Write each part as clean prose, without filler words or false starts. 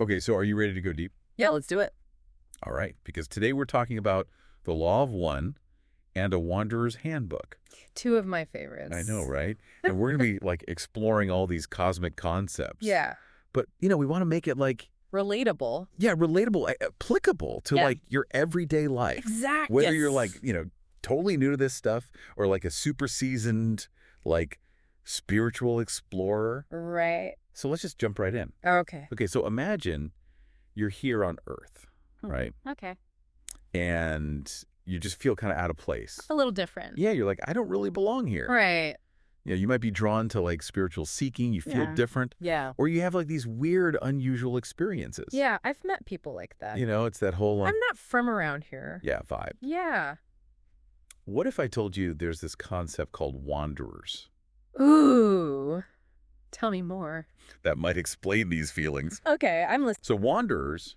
Okay, so are you ready to go deep? Yeah, let's do it. All right, because today we're talking about the Law of One and a Wanderer's Handbook. Two of my favorites. I know, right? And we're going to be like exploring all these cosmic concepts. Yeah. But, we want to make it like, Relatable. yeah, relatable, applicable to like your everyday life. Exactly. Whether you're like, totally new to this stuff or like a super seasoned, like spiritual explorer. Right. So let's just jump right in. Okay. Okay, so imagine you're here on Earth, right? Okay. And you just feel kind of out of place. A little different. Yeah, you're like, I don't really belong here. Right. You might be drawn to like spiritual seeking. You feel different. Yeah. Or you have like these weird, unusual experiences. Yeah, I've met people like that. It's that whole... I'm not from around here. Yeah, vibe. Yeah. What if I told you there's this concept called wanderers? Ooh. Tell me more. That might explain these feelings. Okay, I'm listening. So wanderers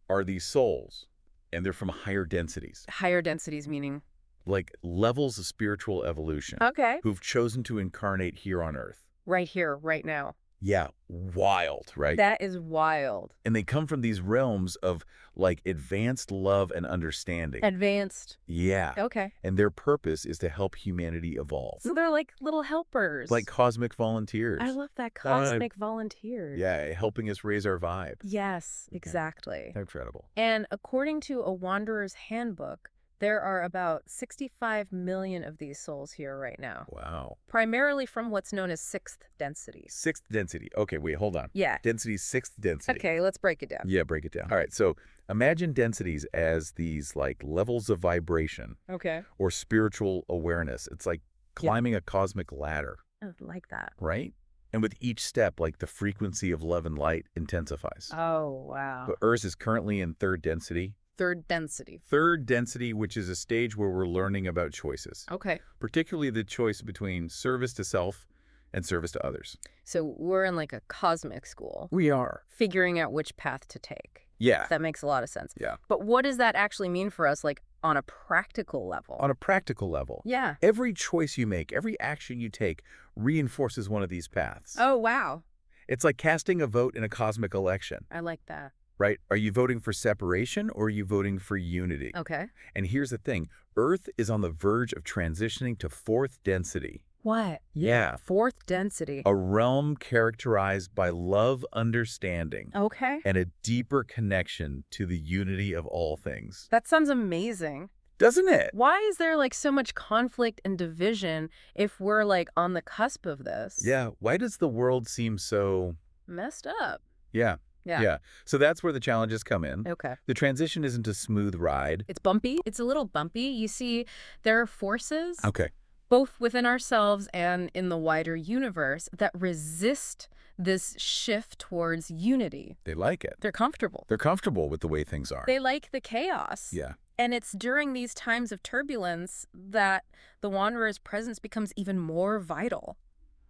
are these souls, and they're from higher densities. Higher densities meaning? Like levels of spiritual evolution. Okay. Who've chosen to incarnate here on Earth. Right here, right now. Yeah, wild, right? That is wild. And they come from these realms of like advanced love and understanding. Advanced. Yeah. Okay. And their purpose is to help humanity evolve. So they're like little helpers. Like cosmic volunteers. I love that. Cosmic volunteers. Yeah, helping us raise our vibe. Yes, exactly. Incredible. And according to a Wanderer's Handbook, there are about 65 million of these souls here right now. Wow. Primarily from what's known as sixth density. Sixth density. Okay, wait, hold on. Yeah. Density, sixth density. Okay, let's break it down. Yeah, break it down. All right, so imagine densities as these like levels of vibration. Okay. Or spiritual awareness. It's like climbing a cosmic ladder. I like that. Right? And with each step, like the frequency of love and light intensifies. Oh, wow. But Earth is currently in third density. Third density. Third density, which is a stage where we're learning about choices. Okay. Particularly the choice between service to self and service to others. So we're in like a cosmic school. We are. Figuring out which path to take. Yeah. That makes a lot of sense. Yeah. But what does that actually mean for us, like on a practical level? On a practical level. Yeah. Every choice you make, every action you take reinforces one of these paths. Oh, wow. It's like casting a vote in a cosmic election. I like that. Right? Are you voting for separation or are you voting for unity? Okay. And here's the thing. Earth is on the verge of transitioning to fourth density. What? Yeah. Fourth density. A realm characterized by love, understanding, Okay. and a deeper connection to the unity of all things. That sounds amazing. Doesn't it? Why is there like so much conflict and division if we're like on the cusp of this? Yeah. Why does the world seem so... Messed up. Yeah. Yeah. So that's where the challenges come in. Okay. The transition isn't a smooth ride. It's bumpy. It's a little bumpy. You see, there are forces, Okay. both within ourselves and in the wider universe, that resist this shift towards unity. They like it. They're comfortable. They're comfortable with the way things are. They like the chaos. Yeah. And it's during these times of turbulence that the Wanderer's presence becomes even more vital.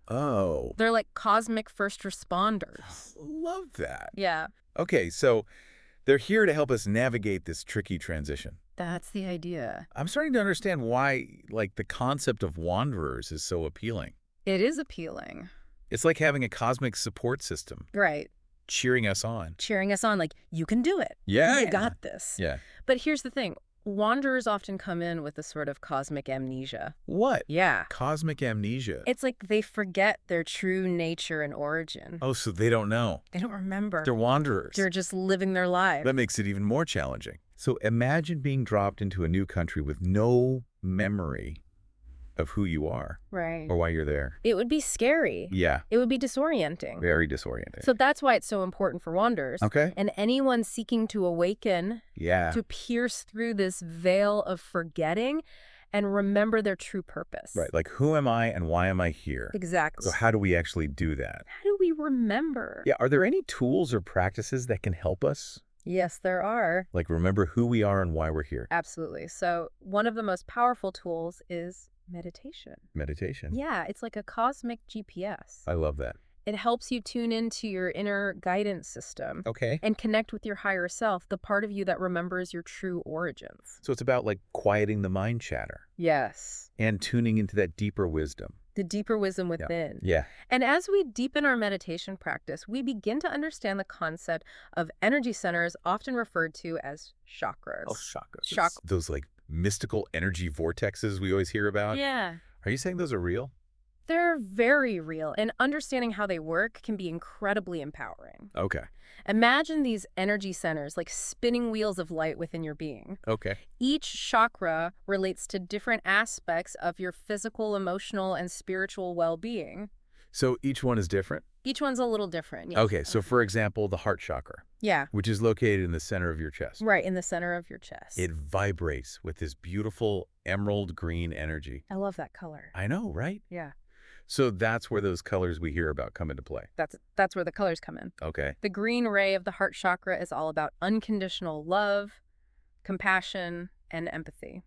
Oh. They're like cosmic first responders. Love that. Yeah. Okay, so they're here to help us navigate this tricky transition. That's the idea. I'm starting to understand why, like, the concept of wanderers is so appealing. It is appealing. It's like having a cosmic support system. Right. Cheering us on. Cheering us on like, you can do it. Yeah. You got this. Yeah. But here's the thing. Wanderers often come in with a sort of cosmic amnesia. What? Yeah. Cosmic amnesia. It's like they forget their true nature and origin. Oh, so they don't know. They don't remember. They're wanderers. They're just living their life. That makes it even more challenging. So imagine being dropped into a new country with no memory of who you are. Right. Or why you're there. It would be scary. Yeah. It would be disorienting. Very disorienting. So that's why it's so important for wanderers. Okay. And anyone seeking to awaken, Yeah. to pierce through this veil of forgetting and remember their true purpose. Right. Like, who am I and why am I here? Exactly. So how do we actually do that? How do we remember? Yeah. Are there any tools or practices that can help us? Yes, there are. Like, remember who we are and why we're here. Absolutely. So one of the most powerful tools is meditation. Meditation. Yeah, it's like a cosmic GPS. I love that. It helps you tune into your inner guidance system Okay. and connect with your higher self, the part of you that remembers your true origins. So it's about like quieting the mind chatter Yes. and tuning into that deeper wisdom. The deeper wisdom Yeah. within. Yeah. And as we deepen our meditation practice, we begin to understand the concept of energy centers, often referred to as chakras. Oh, chakras. Those like mystical energy vortexes we always hear about. Yeah. Are you saying those are real? They're very real, and understanding how they work can be incredibly empowering. Okay. Imagine these energy centers like spinning wheels of light within your being. Okay. Each chakra relates to different aspects of your physical, emotional, and spiritual well-being. So each one is different? Each one's a little different. Yeah. Okay, so for example, the heart chakra, Yeah, which is located in the center of your chest. right in the center of your chest. It vibrates with this beautiful emerald green energy. I love that color. I know, right? Yeah, So that's where those colors we hear about come into play. that's where the colors come in. Okay. The green ray of the heart chakra is all about unconditional love, compassion, and empathy.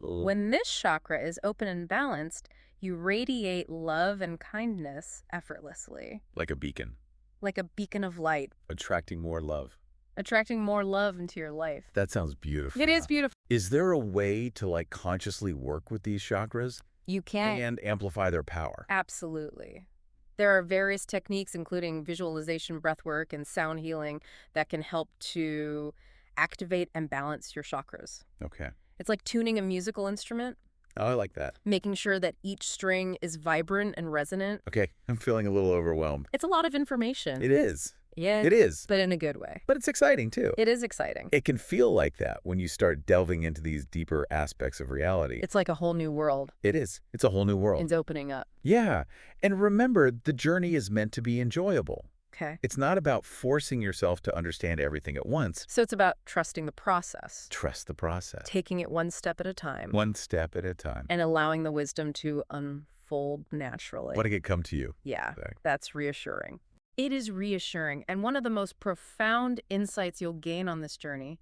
When this chakra is open and balanced, you radiate love and kindness effortlessly, Like a beacon, like a beacon of light, attracting more love. attracting more love into your life. That sounds beautiful. It is beautiful. Is there a way to like consciously work with these chakras You can. and amplify their power? Absolutely. There are various techniques, including visualization, breathwork, and sound healing, that can help to activate and balance your chakras. Okay. It's like tuning a musical instrument, Oh, I like that. making sure that each string is vibrant and resonant. Okay, I'm feeling a little overwhelmed. It's a lot of information. It is. Yeah, It is. but in a good way. But it's exciting too. It is exciting. It can feel like that when you start delving into these deeper aspects of reality. It's like a whole new world. It is. It's a whole new world. It's opening up. Yeah. And remember, the journey is meant to be enjoyable. Okay. It's not about forcing yourself to understand everything at once. So it's about trusting the process, Trust the process. taking it one step at a time, One step at a time. and allowing the wisdom to unfold naturally. Letting it come to you. Yeah, Exactly. that's reassuring. It is reassuring, and one of the most profound insights you'll gain on this journey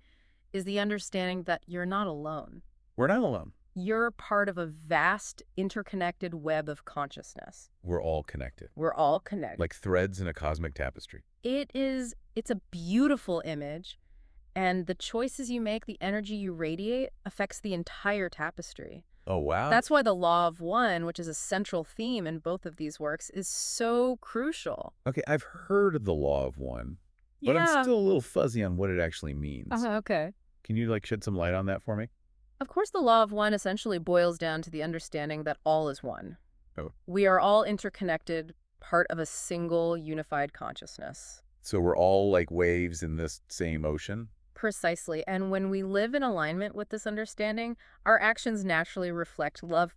is the understanding that you're not alone. We're not alone. You're part of a vast, interconnected web of consciousness. We're all connected. We're all connected. Like threads in a cosmic tapestry. It's a beautiful image, and the choices you make, the energy you radiate, affects the entire tapestry. Oh, wow. That's why the law of one, which is a central theme in both of these works, is so crucial. Okay, I've heard of the law of one, but I'm still a little fuzzy on what it actually means. Okay. Can you like shed some light on that for me? Of course, the law of one essentially boils down to the understanding that all is one. Oh. We are all interconnected, part of a single unified consciousness. So we're all like waves in this same ocean? Precisely. And when we live in alignment with this understanding, our actions naturally reflect love,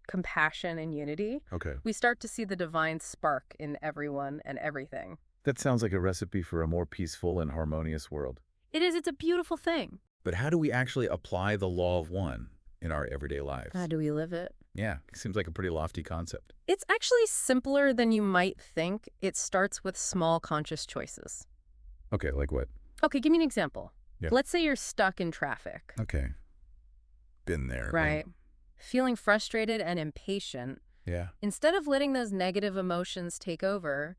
compassion, and unity. Okay. We start to see the divine spark in everyone and everything. That sounds like a recipe for a more peaceful and harmonious world. It is. It's a beautiful thing. But how do we actually apply the law of one in our everyday lives? How do we live it? Yeah, it seems like a pretty lofty concept. It's actually simpler than you might think. It starts with small conscious choices. Okay, like what? Okay, give me an example. Yeah. Let's say you're stuck in traffic. Okay. Been there. Right. Feeling frustrated and impatient. Yeah. Instead of letting those negative emotions take over,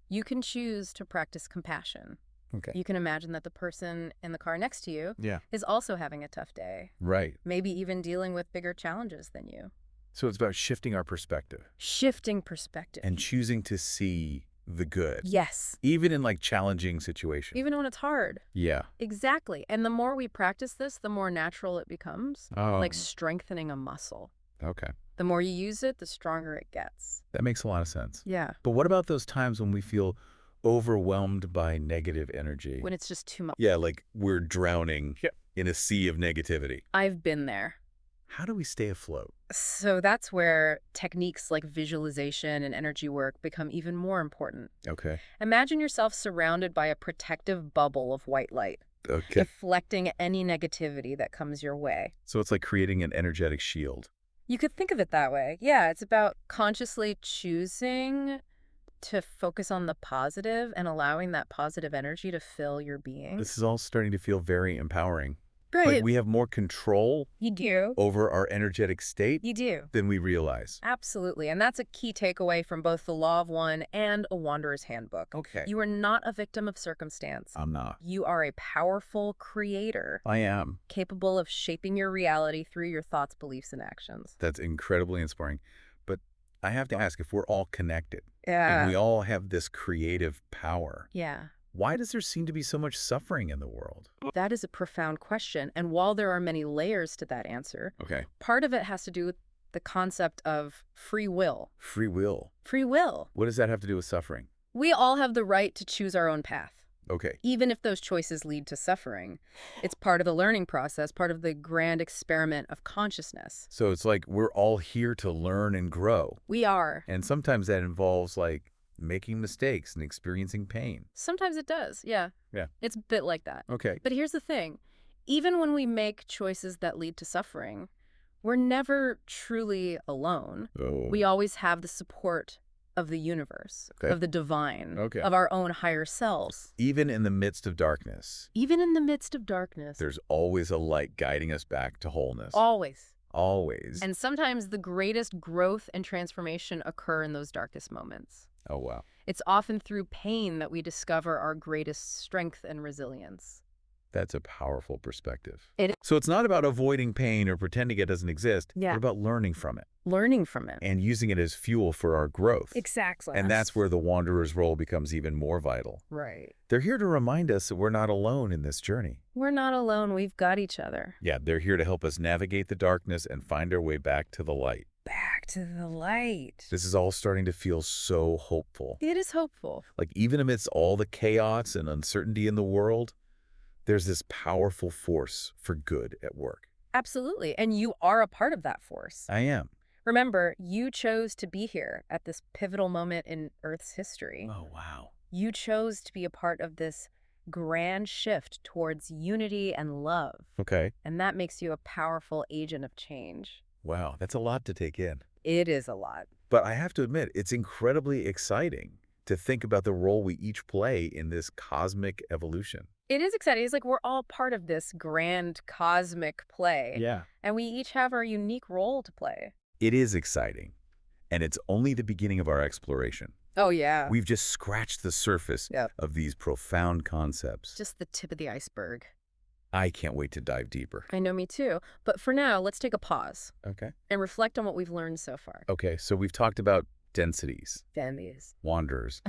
you can choose to practice compassion. Okay. You can imagine that the person in the car next to you Yeah. is also having a tough day, Right. maybe even dealing with bigger challenges than you. So it's about shifting our perspective Shifting perspective. and choosing to see the good. Yes, Even in like challenging situations. even when it's hard. Yeah. Exactly. And the more we practice this, the more natural it becomes, Oh. like strengthening a muscle. Okay. The more you use it, the stronger it gets. That makes a lot of sense. Yeah. But what about those times when we feel overwhelmed by negative energy? When it's just too much. Yeah, like we're drowning in a sea of negativity. I've been there. How do we stay afloat? So that's where techniques like visualization and energy work become even more important. Okay. Imagine yourself surrounded by a protective bubble of white light, Okay. deflecting any negativity that comes your way. So it's like creating an energetic shield. You could think of it that way. Yeah, it's about consciously choosing to focus on the positive and allowing that positive energy to fill your being. This is all starting to feel very empowering. Right. Like we have more control You do. over our energetic state You do. than we realize. Absolutely. And that's a key takeaway from both the Law of One and A Wanderer's Handbook. Okay. You are not a victim of circumstance. I'm not. You are a powerful creator, I am. capable of shaping your reality through your thoughts, beliefs, and actions. That's incredibly inspiring. But I have to ask, if we're all connected and Yeah. we all have this creative power, Yeah. why does there seem to be so much suffering in the world? That is a profound question. And while there are many layers to that answer, Okay. part of it has to do with the concept of free will. Free will. Free will. What does that have to do with suffering? We all have the right to choose our own path, Okay. even if those choices lead to suffering. It's part of the learning process, part of the grand experiment of consciousness. So it's like we're all here to learn and grow. We are. And sometimes that involves like making mistakes and experiencing pain. Sometimes it does, yeah. Yeah. It's a bit like that. Okay. But here's the thing. Even when we make choices that lead to suffering, we're never truly alone. Oh. We always have the support of the universe, Okay. of the divine, Okay. of our own higher selves. Even in the midst of darkness, Even in the midst of darkness. there's always a light guiding us back to wholeness. Always. Always. And sometimes the greatest growth and transformation occur in those darkest moments. Oh, wow. It's often through pain that we discover our greatest strength and resilience. That's a powerful perspective. It is. So it's not about avoiding pain or pretending it doesn't exist, Yeah. but about learning from it Learning from it. and using it as fuel for our growth. Exactly. And that's where the wanderer's role becomes even more vital. Right. They're here to remind us that we're not alone in this journey. We're not alone. We've got each other. Yeah, they're here to help us navigate the darkness and find our way back to the light. Back to the light. This is all starting to feel so hopeful. It is hopeful. Like even amidst all the chaos and uncertainty in the world, there's this powerful force for good at work. Absolutely. And you are a part of that force. I am. Remember, you chose to be here at this pivotal moment in Earth's history. Oh, wow. You chose to be a part of this grand shift towards unity and love. Okay. And that makes you a powerful agent of change. Wow, that's a lot to take in. It is a lot. But I have to admit, it's incredibly exciting to think about the role we each play in this cosmic evolution. It is exciting. It's like we're all part of this grand cosmic play. Yeah. And we each have our unique role to play. It is exciting, and it's only the beginning of our exploration. Oh, yeah. We've just scratched the surface Yep. of these profound concepts. Just the tip of the iceberg. I can't wait to dive deeper. I know, me too. But for now, let's take a pause Okay. and reflect on what we've learned so far. Okay, so we've talked about densities, Densities. wanderers,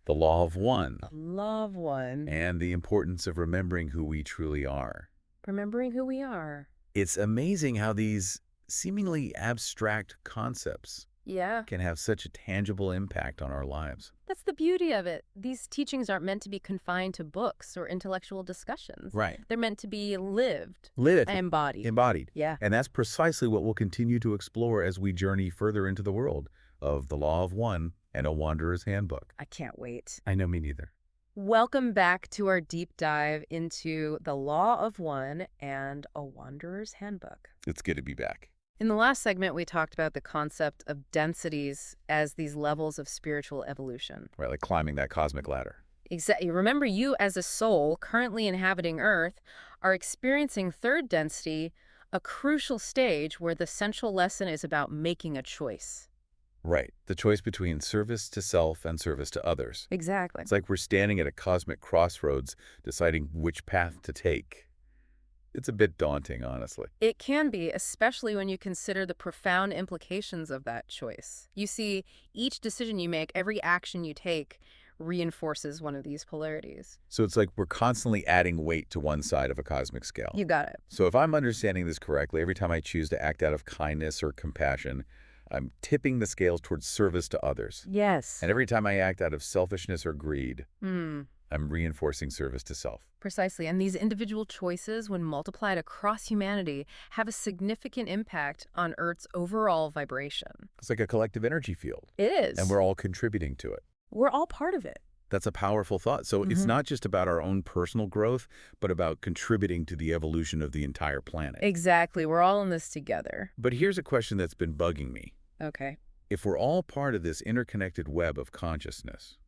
the law of one, Love one. and the importance of remembering who we truly are. Remembering who we are. It's amazing how these seemingly abstract concepts Yeah. can have such a tangible impact on our lives. That's the beauty of it. These teachings aren't meant to be confined to books or intellectual discussions. Right. They're meant to be lived Lived. and embodied. Embodied. Yeah. And that's precisely what we'll continue to explore as we journey further into the world of the law of one and a wanderer's handbook. I can't wait. I know, me neither. Welcome back to our deep dive into the Law of One and a Wanderer's Handbook. It's good to be back. In the last segment, we talked about the concept of densities as these levels of spiritual evolution. Right, like climbing that cosmic ladder. Exactly. Remember, you as a soul currently inhabiting Earth are experiencing third density, a crucial stage where the central lesson is about making a choice. Right, the choice between service to self and service to others. Exactly. It's like we're standing at a cosmic crossroads deciding which path to take. It's a bit daunting, honestly. It can be, especially when you consider the profound implications of that choice. You see, each decision you make, every action you take, reinforces one of these polarities. So it's like we're constantly adding weight to one side of a cosmic scale. You got it. So if I'm understanding this correctly, every time I choose to act out of kindness or compassion, I'm tipping the scales towards service to others. Yes. And every time I act out of selfishness or greed, I'm reinforcing service to self. Precisely. And these individual choices, when multiplied across humanity, have a significant impact on Earth's overall vibration. It's like a collective energy field, It is. and we're all contributing to it. We're all part of it. That's a powerful thought. So it's not just about our own personal growth, but about contributing to the evolution of the entire planet. Exactly. We're all in this together. But here's a question that's been bugging me. Okay. If we're all part of this interconnected web of consciousness,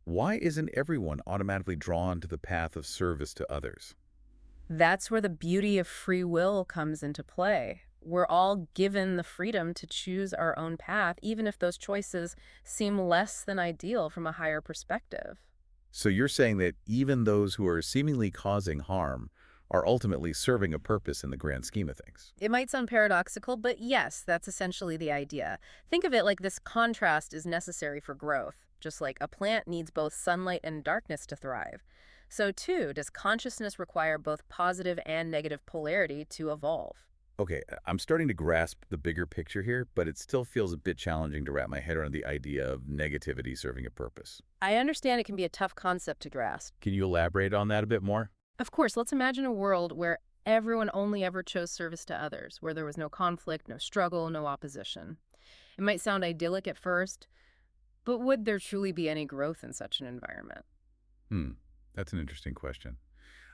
why isn't everyone automatically drawn to the path of service to others? That's where the beauty of free will comes into play. We're all given the freedom to choose our own path, even if those choices seem less than ideal from a higher perspective. So you're saying that even those who are seemingly causing harm are ultimately serving a purpose in the grand scheme of things. It might sound paradoxical, but yes, that's essentially the idea. Think of it like this contrast is necessary for growth, just like a plant needs both sunlight and darkness to thrive. So, too, does consciousness require both positive and negative polarity to evolve? Okay, I'm starting to grasp the bigger picture here, but it still feels a bit challenging to wrap my head around the idea of negativity serving a purpose. I understand it can be a tough concept to grasp. Can you elaborate on that a bit more? Of course, let's imagine a world where everyone only ever chose service to others, where there was no conflict, no struggle, no opposition. It might sound idyllic at first, but would there truly be any growth in such an environment? Hmm, that's an interesting question.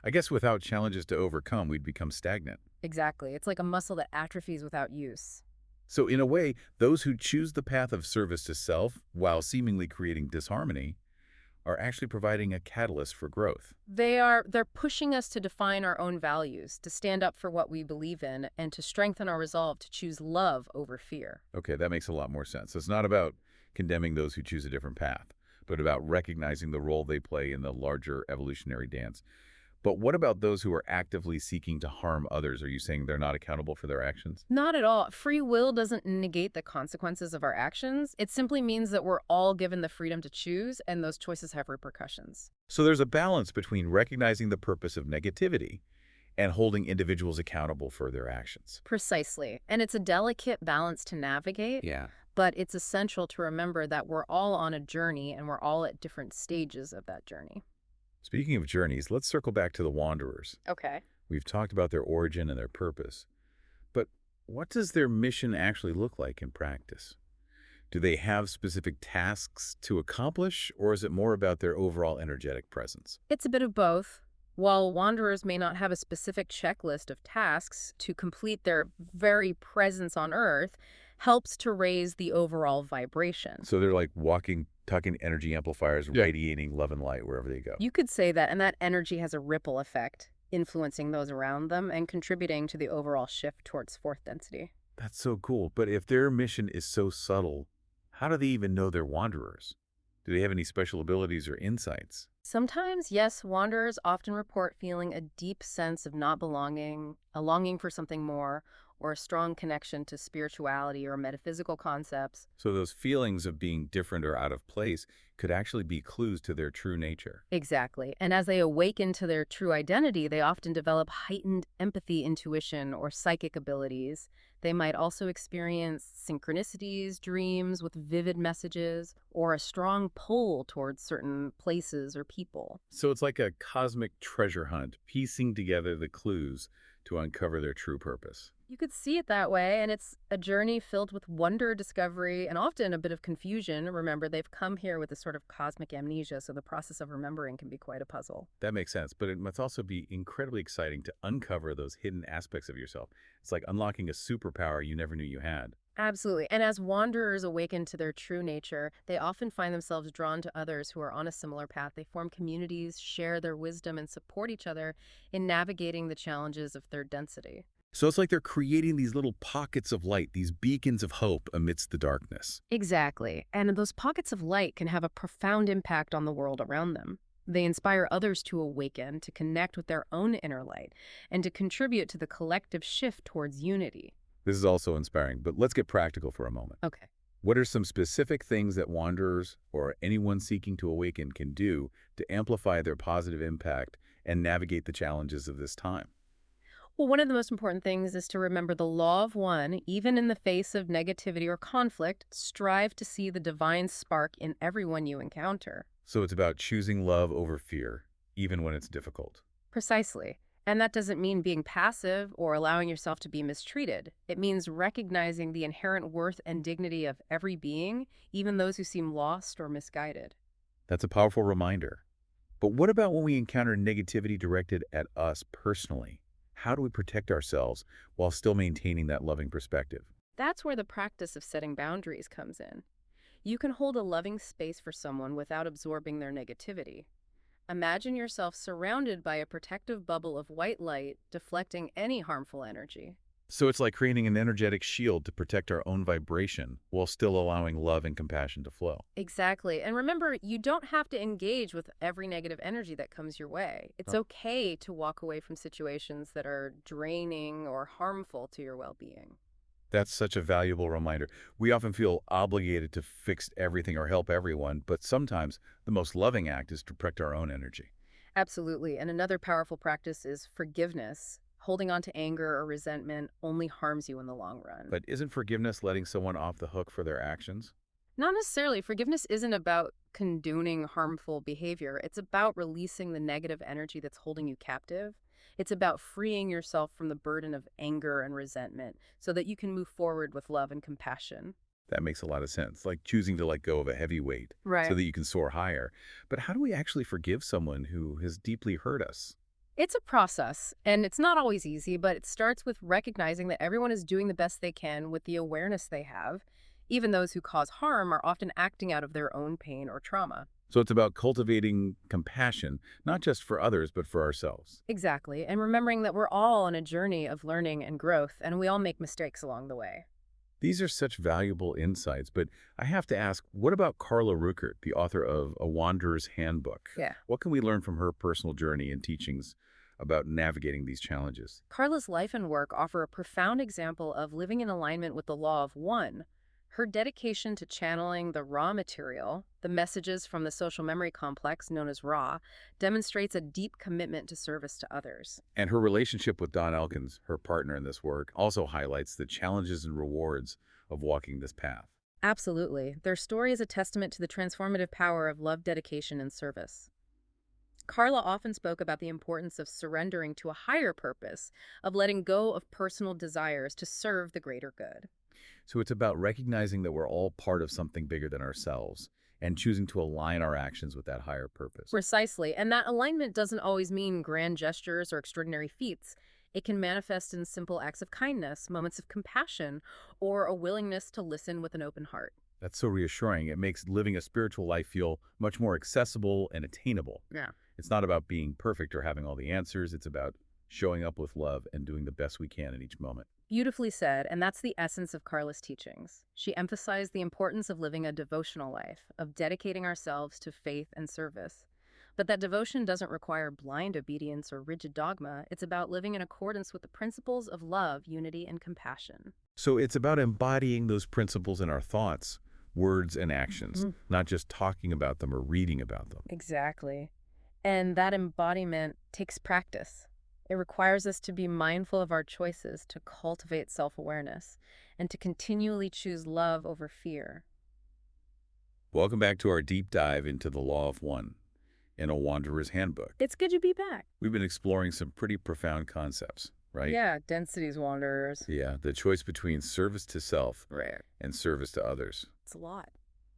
I guess without challenges to overcome, we'd become stagnant. Exactly. It's like a muscle that atrophies without use. So in a way, those who choose the path of service to self while seemingly creating disharmony are actually providing a catalyst for growth. They're pushing us to define our own values, to stand up for what we believe in, and to strengthen our resolve to choose love over fear. Okay, that makes a lot more sense. It's not about condemning those who choose a different path, but about recognizing the role they play in the larger evolutionary dance. But what about those who are actively seeking to harm others? Are you saying they're not accountable for their actions? Not at all. Free will doesn't negate the consequences of our actions. It simply means that we're all given the freedom to choose, and those choices have repercussions. So there's a balance between recognizing the purpose of negativity and holding individuals accountable for their actions. Precisely. And it's a delicate balance to navigate, Yeah. but it's essential to remember that we're all on a journey and we're all at different stages of that journey. Speaking of journeys, let's circle back to the wanderers. Okay. We've talked about their origin and their purpose, but what does their mission actually look like in practice? Do they have specific tasks to accomplish, or is it more about their overall energetic presence? It's a bit of both. While wanderers may not have a specific checklist of tasks to complete, their very presence on Earth helps to raise the overall vibration. So they're like walking, talking energy amplifiers, Yeah. radiating love and light wherever they go. You could say that, and that energy has a ripple effect, influencing those around them and contributing to the overall shift towards fourth density. That's so cool. But if their mission is so subtle, how do they even know they're wanderers? Do they have any special abilities or insights? Sometimes, yes, wanderers often report feeling a deep sense of not belonging, a longing for something more, or a strong connection to spirituality or metaphysical concepts. So those feelings of being different or out of place could actually be clues to their true nature. Exactly. And as they awaken to their true identity, they often develop heightened empathy, intuition, or psychic abilities. They might also experience synchronicities, dreams with vivid messages, or a strong pull towards certain places or people. So it's like a cosmic treasure hunt, piecing together the clues to uncover their true purpose. You could see it that way, and it's a journey filled with wonder, discovery, and often a bit of confusion. Remember, they've come here with a sort of cosmic amnesia, so the process of remembering can be quite a puzzle. That makes sense, but it must also be incredibly exciting to uncover those hidden aspects of yourself. It's like unlocking a superpower you never knew you had. Absolutely. And as wanderers awaken to their true nature, they often find themselves drawn to others who are on a similar path. They form communities, share their wisdom, and support each other in navigating the challenges of third density. So it's like they're creating these little pockets of light, these beacons of hope amidst the darkness. Exactly. And those pockets of light can have a profound impact on the world around them. They inspire others to awaken, to connect with their own inner light, and to contribute to the collective shift towards unity. This is also inspiring, but let's get practical for a moment. Okay. What are some specific things that wanderers or anyone seeking to awaken can do to amplify their positive impact and navigate the challenges of this time? Well, one of the most important things is to remember the law of one. Even in the face of negativity or conflict, strive to see the divine spark in everyone you encounter. So it's about choosing love over fear, even when it's difficult. Precisely. And that doesn't mean being passive or allowing yourself to be mistreated. It means recognizing the inherent worth and dignity of every being, even those who seem lost or misguided. That's a powerful reminder. But what about when we encounter negativity directed at us personally? How do we protect ourselves while still maintaining that loving perspective? That's where the practice of setting boundaries comes in. You can hold a loving space for someone without absorbing their negativity. Imagine yourself surrounded by a protective bubble of white light, deflecting any harmful energy. So it's like creating an energetic shield to protect our own vibration while still allowing love and compassion to flow. Exactly. And remember, you don't have to engage with every negative energy that comes your way. It's Huh. okay to walk away from situations that are draining or harmful to your well-being. That's such a valuable reminder. We often feel obligated to fix everything or help everyone, but sometimes the most loving act is to protect our own energy. Absolutely. And another powerful practice is forgiveness. Holding on to anger or resentment only harms you in the long run. But isn't forgiveness letting someone off the hook for their actions? Not necessarily. Forgiveness isn't about condoning harmful behavior. It's about releasing the negative energy that's holding you captive. It's about freeing yourself from the burden of anger and resentment so that you can move forward with love and compassion. That makes a lot of sense, like choosing to let go of a heavy weight so Right. that you can soar higher. But how do we actually forgive someone who has deeply hurt us? It's a process, and it's not always easy, but it starts with recognizing that everyone is doing the best they can with the awareness they have. Even those who cause harm are often acting out of their own pain or trauma. So it's about cultivating compassion, not just for others, but for ourselves. Exactly, and remembering that we're all on a journey of learning and growth, and we all make mistakes along the way. These are such valuable insights, but I have to ask, what about Carla Ruckert, the author of A Wanderer's Handbook? Yeah. What can we learn from her personal journey and teachings about navigating these challenges? Carla's life and work offer a profound example of living in alignment with the law of one. Her dedication to channeling the raw material, the messages from the social memory complex known as raw, demonstrates a deep commitment to service to others. And her relationship with Don Elkins, her partner in this work, also highlights the challenges and rewards of walking this path. Absolutely. Their story is a testament to the transformative power of love, dedication, and service. Carla often spoke about the importance of surrendering to a higher purpose, of letting go of personal desires to serve the greater good. So it's about recognizing that we're all part of something bigger than ourselves and choosing to align our actions with that higher purpose. Precisely, and that alignment doesn't always mean grand gestures or extraordinary feats. It can manifest in simple acts of kindness, moments of compassion, or a willingness to listen with an open heart. That's so reassuring. It makes living a spiritual life feel much more accessible and attainable. Yeah. It's not about being perfect or having all the answers. It's about showing up with love and doing the best we can in each moment. Beautifully said, and that's the essence of Carla's teachings. She emphasized the importance of living a devotional life, of dedicating ourselves to faith and service. But that devotion doesn't require blind obedience or rigid dogma. It's about living in accordance with the principles of love, unity, and compassion. So it's about embodying those principles in our thoughts, words, and actions, not just talking about them or reading about them. Exactly. And that embodiment takes practice. It requires us to be mindful of our choices, to cultivate self-awareness, and to continually choose love over fear. Welcome back to our deep dive into the Law of One in A Wanderer's Handbook. It's good to be back. We've been exploring some pretty profound concepts, right? Yeah, densities, wanderers. Yeah, the choice between service to self Right. and service to others. It's a lot.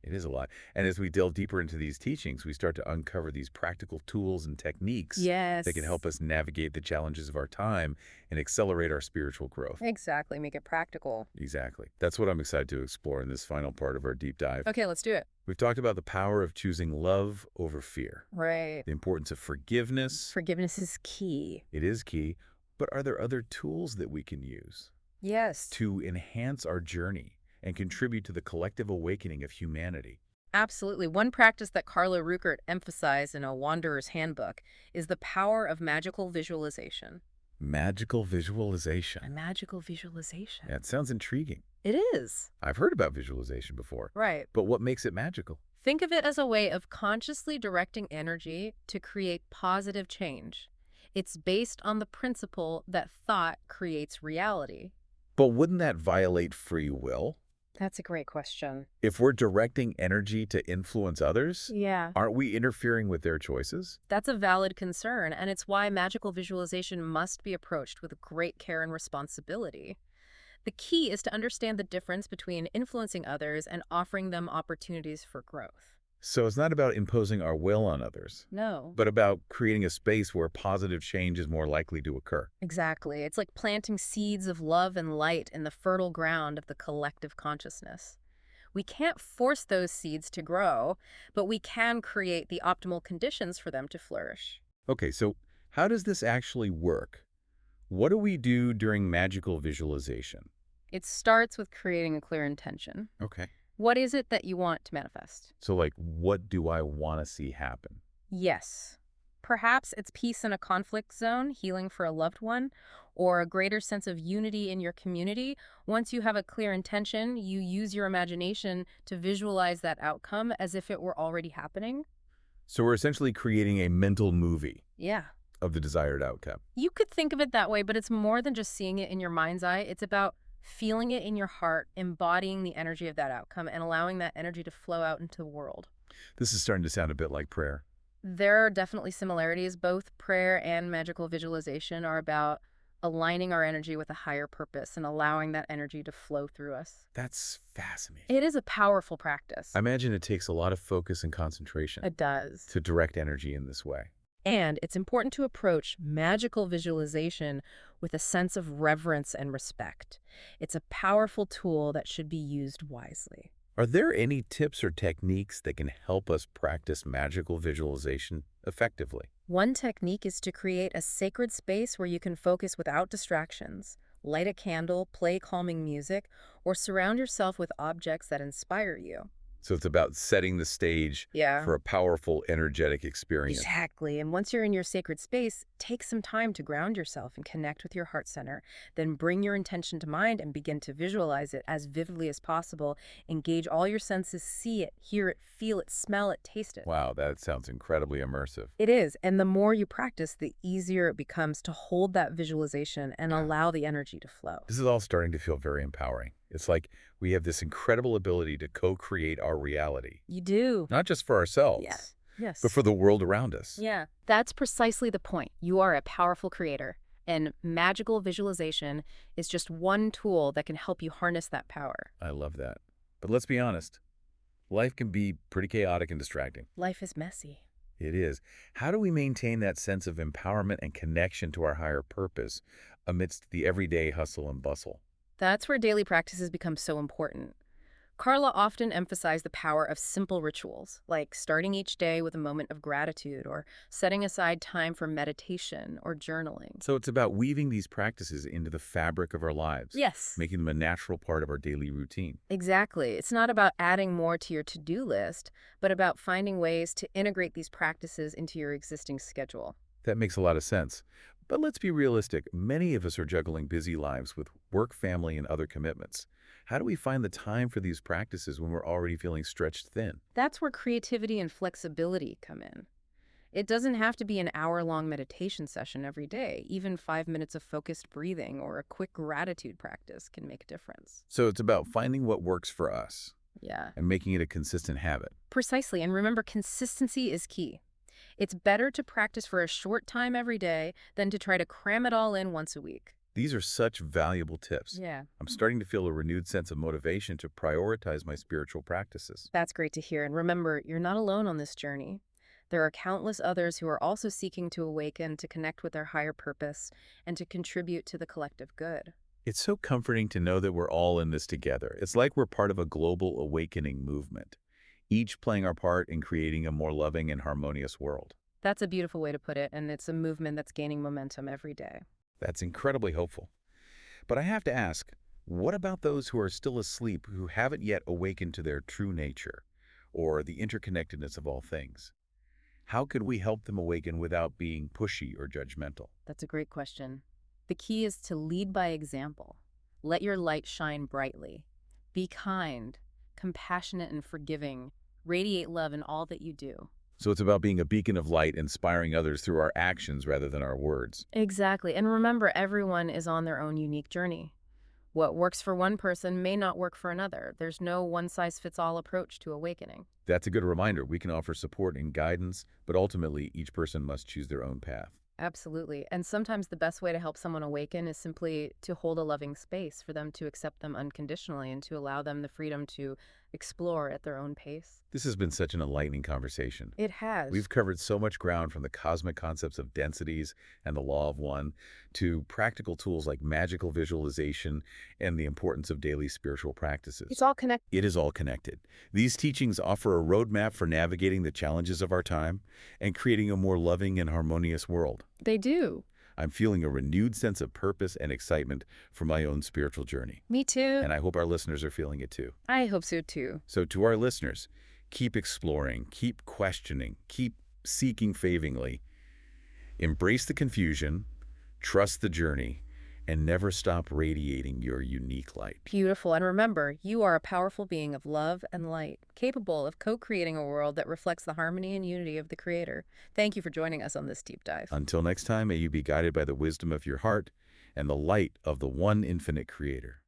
It is a lot. And as we delve deeper into these teachings, we start to uncover these practical tools and techniques Yes. that can help us navigate the challenges of our time and accelerate our spiritual growth. Exactly. Make it practical. Exactly. That's what I'm excited to explore in this final part of our deep dive. Okay, let's do it. We've talked about the power of choosing love over fear, Right. the importance of forgiveness. Forgiveness is key. It is key. But are there other tools that we can use Yes. to enhance our journey and contribute to the collective awakening of humanity? Absolutely. One practice that Carla Ruckert emphasized in A Wanderer's Handbook is the power of magical visualization. Magical visualization. A magical visualization. That sounds intriguing. It is. I've heard about visualization before, Right. but what makes it magical? Think of it as a way of consciously directing energy to create positive change. It's based on the principle that thought creates reality. But wouldn't that violate free will? That's a great question. If we're directing energy to influence others, Yeah. aren't we interfering with their choices? That's a valid concern, and it's why magical visualization must be approached with great care and responsibility. The key is to understand the difference between influencing others and offering them opportunities for growth. So it's not about imposing our will on others, No. but about creating a space where positive change is more likely to occur. Exactly. It's like planting seeds of love and light in the fertile ground of the collective consciousness. We can't force those seeds to grow, but we can create the optimal conditions for them to flourish. Okay, so how does this actually work? What do we do during magical visualization? It starts with creating a clear intention. Okay. What is it that you want to manifest? So, like, what do I want to see happen? Yes. Perhaps it's peace in a conflict zone, healing for a loved one, or a greater sense of unity in your community. Once you have a clear intention, you use your imagination to visualize that outcome as if it were already happening. So we're essentially creating a mental movie Yeah. of the desired outcome. You could think of it that way, but it's more than just seeing it in your mind's eye. It's about feeling it in your heart, embodying the energy of that outcome, and allowing that energy to flow out into the world. This is starting to sound a bit like prayer. There are definitely similarities. Both prayer and magical visualization are about aligning our energy with a higher purpose and allowing that energy to flow through us. That's fascinating. It is a powerful practice. I imagine it takes a lot of focus and concentration It does. to direct energy in this way. And it's important to approach magical visualization with a sense of reverence and respect. It's a powerful tool that should be used wisely. Are there any tips or techniques that can help us practice magical visualization effectively? One technique is to create a sacred space where you can focus without distractions. Light a candle, play calming music, or surround yourself with objects that inspire you. So it's about setting the stage Yeah. for a powerful, energetic experience. Exactly. And once you're in your sacred space, take some time to ground yourself and connect with your heart center. Then bring your intention to mind and begin to visualize it as vividly as possible. Engage all your senses, see it, hear it, feel it, smell it, taste it. Wow, that sounds incredibly immersive. It is. And the more you practice, the easier it becomes to hold that visualization and allow the energy to flow. This is all starting to feel very empowering. It's like we have this incredible ability to co-create our reality, You do. not just for ourselves, Yes. Yes. but for the world around us. Yeah, that's precisely the point. You are a powerful creator, and magical visualization is just one tool that can help you harness that power. I love that. But let's be honest, life can be pretty chaotic and distracting. Life is messy. It is. How do we maintain that sense of empowerment and connection to our higher purpose amidst the everyday hustle and bustle? That's where daily practices become so important. Carla often emphasized the power of simple rituals, like starting each day with a moment of gratitude or setting aside time for meditation or journaling. So it's about weaving these practices into the fabric of our lives, Yes. making them a natural part of our daily routine. Exactly. It's not about adding more to your to-do list, but about finding ways to integrate these practices into your existing schedule. That makes a lot of sense. But let's be realistic. Many of us are juggling busy lives with work, family, and other commitments. How do we find the time for these practices when we're already feeling stretched thin? That's where creativity and flexibility come in. It doesn't have to be an hour-long meditation session every day. Even 5 minutes of focused breathing or a quick gratitude practice can make a difference. So it's about finding what works for us Yeah. and making it a consistent habit. Precisely. And remember, consistency is key. It's better to practice for a short time every day than to try to cram it all in once a week. These are such valuable tips. Yeah. I'm starting to feel a renewed sense of motivation to prioritize my spiritual practices. That's great to hear. And remember, you're not alone on this journey. There are countless others who are also seeking to awaken, to connect with their higher purpose, and to contribute to the collective good. It's so comforting to know that we're all in this together. It's like we're part of a global awakening movement, each playing our part in creating a more loving and harmonious world. That's a beautiful way to put it, and it's a movement that's gaining momentum every day. That's incredibly hopeful. But I have to ask, what about those who are still asleep, who haven't yet awakened to their true nature, or the interconnectedness of all things? How could we help them awaken without being pushy or judgmental? That's a great question. The key is to lead by example. Let your light shine brightly. Be kind, compassionate, and forgiving. Radiate love in all that you do. So it's about being a beacon of light, inspiring others through our actions rather than our words. Exactly. And remember, everyone is on their own unique journey. What works for one person may not work for another. There's no one-size-fits-all approach to awakening. That's a good reminder. We can offer support and guidance, but ultimately each person must choose their own path. Absolutely. And sometimes the best way to help someone awaken is simply to hold a loving space for them to accept them unconditionally and to allow them the freedom to explore at their own pace. This has been such an enlightening conversation. It has. We've covered so much ground, from the cosmic concepts of densities and the law of one to practical tools like magical visualization and the importance of daily spiritual practices. It's all connected. It is all connected. These teachings offer a roadmap for navigating the challenges of our time and creating a more loving and harmonious world. They do. I'm feeling a renewed sense of purpose and excitement for my own spiritual journey. Me too. And I hope our listeners are feeling it too. I hope so too. So to our listeners, keep exploring, keep questioning, keep seeking favingly. Embrace the confusion, trust the journey, and never stop radiating your unique light. Beautiful. And remember, you are a powerful being of love and light, capable of co-creating a world that reflects the harmony and unity of the Creator. Thank you for joining us on this deep dive. Until next time, may you be guided by the wisdom of your heart and the light of the one infinite Creator.